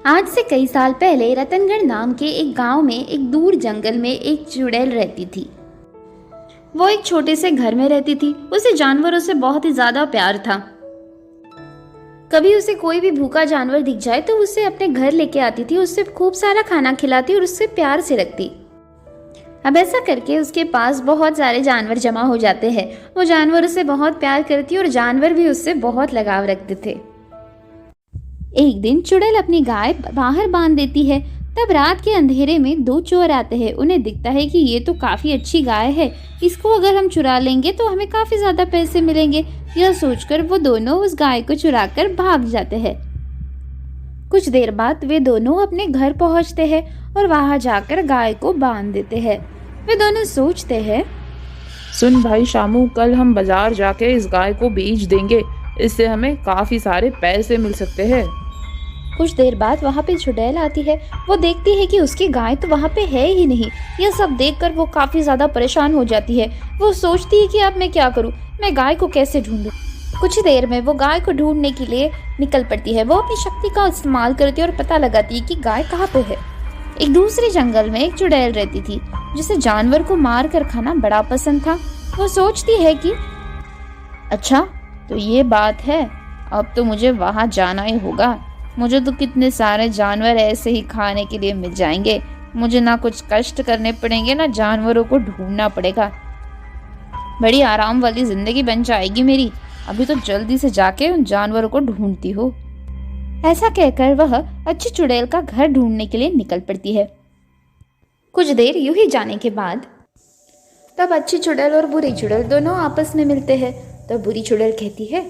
आज से कई साल पहले रतनगढ़ नाम के एक गांव में एक दूर जंगल में एक चुड़ैल रहती थी। वो एक छोटे से घर में रहती थी। उसे जानवरों से बहुत ही ज्यादा प्यार था। कभी उसे कोई भी भूखा जानवर दिख जाए तो उसे अपने घर लेके आती थी, उससे खूब सारा खाना खिलाती और उससे प्यार से रखती। अब ऐसा करके उसके पास बहुत सारे जानवर जमा हो जाते हैं। वो जानवर उसे बहुत प्यार करती और जानवर भी उससे बहुत लगाव रखते थे। एक दिन चुड़ैल अपनी गाय बाहर बांध देती है। तब रात के अंधेरे में दो चोर आते हैं। उन्हें दिखता है कि ये तो काफी अच्छी गाय है, इसको अगर हम चुरा लेंगे तो हमें काफी ज्यादा पैसे मिलेंगे। यह सोचकर वो दोनों उस गाय को चुराकर भाग जाते हैं। कुछ देर बाद वे दोनों अपने घर पहुंचते हैं और वहां जाकर गाय को बांध देते हैं। वे दोनों सोचते हैं, सुन भाई शामू, कल हम बाजार जाके इस गाय को बेच देंगे, इससे हमें काफी सारे पैसे मिल सकते हैं। कुछ देर बाद वहाँ पे चुड़ैल आती है। वो देखती है कि उसकी गाय तो वहाँ पे है ही नहीं। यह सब देखकर वो काफी ज्यादा परेशान हो जाती है। वो सोचती है कि अब मैं क्या करूँ, मैं गाय को कैसे ढूंढूं। कुछ देर में वो गाय को ढूंढने के लिए निकल पड़ती है। वो अपनी शक्ति का इस्तेमाल करती है और पता लगाती है कि गाय कहाँ पे है। एक दूसरे जंगल में एक चुड़ैल रहती थी जिसे जानवर को मार कर खाना बड़ा पसंद था। वो सोचती है कि अच्छा तो ये बात है, अब तो मुझे वहां जाना ही होगा। मुझे तो कितने सारे जानवर ऐसे ही खाने के लिए मिल जाएंगे। मुझे ना कुछ कष्ट करने पड़ेंगे ना जानवरों को ढूंढना पड़ेगा। बड़ी आराम वाली जिंदगी बन जाएगी मेरी। अभी तो जल्दी से जाके उन जानवरों को ढूंढती हूँ। ऐसा कहकर वह अच्छी चुड़ैल का घर ढूंढने के लिए निकल पड़ती है। कुछ देर यूं ही जाने के बाद तब अच्छी चुड़ैल और बुरी चुड़ैल दोनों आपस में मिलते हैं। तब बुरी चुड़ैल कहती है,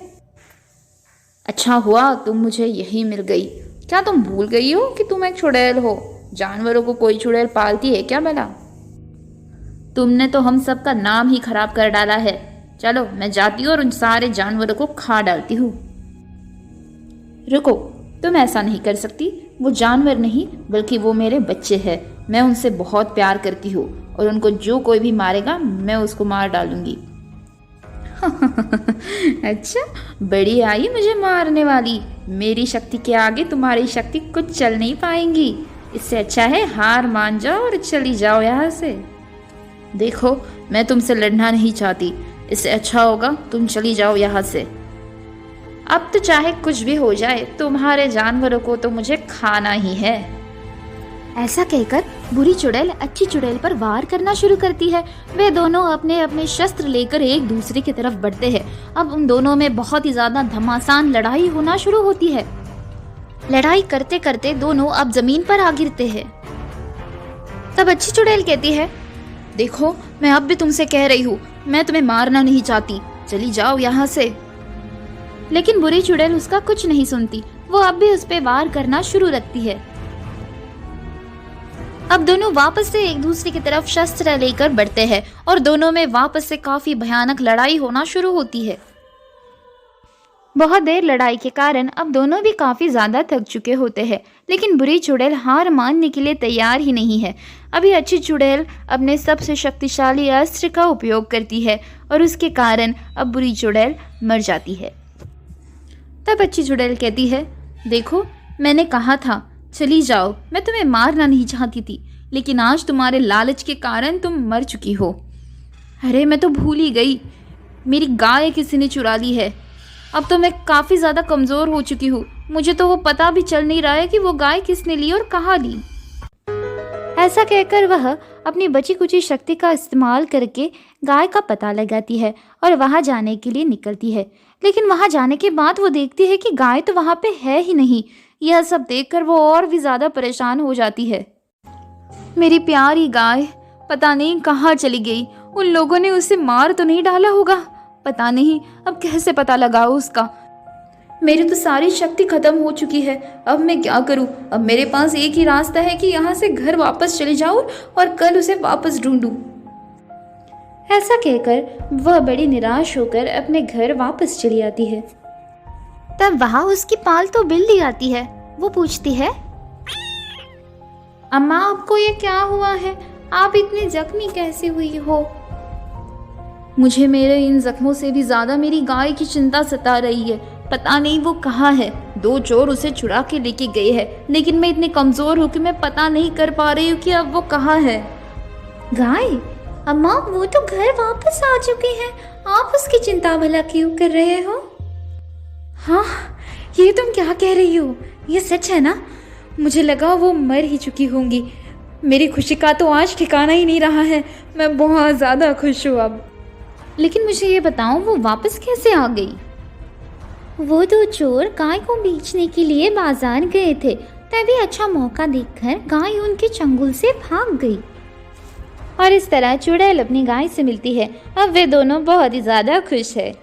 अच्छा हुआ तुम मुझे यही मिल गई। क्या तुम भूल गई हो कि तुम एक चुड़ैल हो? जानवरों को कोई चुड़ैल पालती है क्या भला? तुमने तो हम सब का नाम ही खराब कर डाला है। चलो मैं जाती हूँ और उन सारे जानवरों को खा डालती हूँ। रुको, तुम ऐसा नहीं कर सकती। वो जानवर नहीं बल्कि वो मेरे बच्चे हैं। मैं उनसे बहुत प्यार करती हूँ और उनको जो कोई भी मारेगा मैं उसको मार डालूंगी। अच्छा, बड़ी आई मुझे मारने वाली। मेरी शक्ति के आगे तुम्हारी शक्ति कुछ चल नहीं पाएंगी। इससे अच्छा है हार मान जाओ और चली जाओ यहाँ से। देखो, मैं तुमसे लड़ना नहीं चाहती। इससे अच्छा होगा तुम चली जाओ यहाँ से। अब तो चाहे कुछ भी हो जाए, तुम्हारे जानवरों को तो मुझे खाना ही है। ऐसा कहकर बुरी चुड़ैल अच्छी चुड़ैल पर वार करना शुरू करती है। वे दोनों अपने अपने शस्त्र लेकर एक दूसरे की तरफ बढ़ते हैं। अब उन दोनों में बहुत ही ज्यादा घमासान लड़ाई होना शुरू होती है। लड़ाई करते करते दोनों अब जमीन पर आ गिरते हैं। तब अच्छी चुड़ैल कहती है, देखो मैं अब भी तुमसे कह रही हूँ, मैं तुम्हें मारना नहीं चाहती, चली जाओ यहाँ से। लेकिन बुरी चुड़ैल उसका कुछ नहीं सुनती। वो अब भी उस पे वार करना शुरू रखती है। अब दोनों वापस से एक दूसरे की तरफ शस्त्र लेकर बढ़ते हैं और दोनों में वापस से काफी भयानक लड़ाई होना शुरू होती है। बहुत देर लड़ाई के कारण अब दोनों भी काफी ज्यादा थक चुके होते हैं, लेकिन बुरी चुड़ैल हार मानने के लिए तैयार ही नहीं है। अभी अच्छी चुड़ैल अपने सबसे शक्तिशाली अस्त्र का उपयोग करती है और उसके कारण अब बुरी चुड़ैल मर जाती है। तब अच्छी चुड़ैल कहती है, देखो मैंने कहा था चली जाओ, मैं तुम्हें मारना नहीं चाहती थी, लेकिन आज तुम्हारे लालच के कारण तुम मर चुकी हो। अरे मैं तो भूल ही गई, मेरी गाय किसी ने चुरा ली है। अब तो मैं काफ़ी ज़्यादा कमज़ोर हो चुकी हूँ। मुझे तो वो पता भी चल नहीं रहा है कि वो गाय किसने ली और कहाँ ली। ऐसा कहकर वह अपनी बची कुची शक्ति का इस्तेमाल करके गाय का पता लगाती है और वहाँ जाने के लिए निकलती है। लेकिन वहाँ जाने के बाद वो देखती है कि गाय तो वहाँ पे है ही नहीं। यह सब देखकर वो और भी ज़्यादा परेशान हो जाती है। मेरी प्यारी गाय पता नहीं कहाँ चली गई। उन लोगों ने उसे मार तो नहीं डाला होगा, पता नहीं अब कैसे पता लगाओ उसका। मेरी तो सारी शक्ति खत्म हो चुकी है। अब मैं क्या करूं? अब मेरे पास एक ही रास्ता है कि यहाँ से घर वापस चले जाऊं और कल उसे वापस ढूंढूं। ऐसा कहकर वह बड़ी निराश होकर अपने घर वापस चली आती है। तब वहाँ उसकी पालतू बिल्ली आती है। वो पूछती है, अम्मा आपको ये क्या हुआ है? आप इतनी जख्मी कैसे हुई हो? मुझे मेरे इन जख्मों से भी ज्यादा मेरी गाय की चिंता सता रही है। पता नहीं वो कहाँ है। 2 चोर उसे चुरा के लेके गए हैं, लेकिन मैं इतनी कमजोर हूँ कि मैं पता नहीं कर पा रही हूँ कि अब वो कहाँ है। गाय, अम्मा वो तो घर वापस आ चुके हैं, आप उसकी चिंता भला क्यों कर रहे हो? हाँ, ये तुम क्या कह रही हो? ये सच है ना? मुझे लगा वो मर ही चुकी होंगी। मेरी खुशी का तो आज ठिकाना ही नहीं रहा है। मैं बहुत ज़्यादा खुश हूँ अब। लेकिन मुझे ये बताओ, वो वापस कैसे आ गई? वो 2 चोर गाय को बेचने के लिए बाजार गए थे, तभी अच्छा मौका देखकर गाय उनके चंगुल से भाग गई। और इस तरह चुड़ैल अपनी गाय से मिलती है। अब वे दोनों बहुत ही ज़्यादा खुश है।